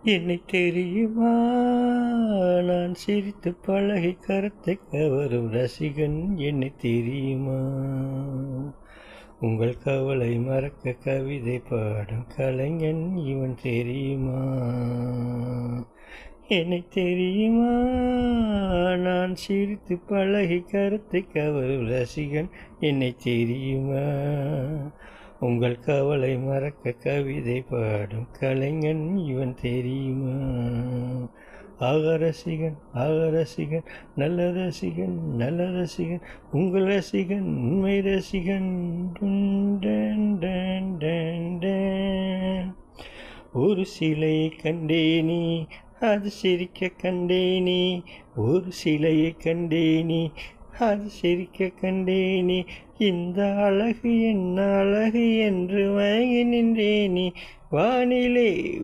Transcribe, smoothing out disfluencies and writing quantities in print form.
என்னை தெரியுமா, நான் சிரித்து பழகி கருத்தை கவரும் ரசிகன். என்னை தெரியுமா, உங்கள் கவலை மறக்க கவிதை பாடும் கலைஞன் இவன். தெரியுமா, என்னை தெரியுமா, நான் சிரித்து பழகி கருத்தை கவரும் ரசிகன். என்னை தெரியுமா, உங்கள் கவலை மறக்க கவிதை பாடும் கலைஞன் இவன். தெரியுமா, ஆக ரசிகன், ஆக ரசிகன், நல்ல ரசிகன், நல்ல ரசிகன், உங்கள் ரசிகன், உண்மை ரசிகன். Done done done done. ஒரு சிலையை கண்டேனே, அது சிரிக்க கண்டேனே. ஒரு சிலையை கண்டேனே, அது சிரிக்க கண்டேனே. இந்த அழகு என்ன அழகு என்று மயங்கி நின்றேனே. வானிலே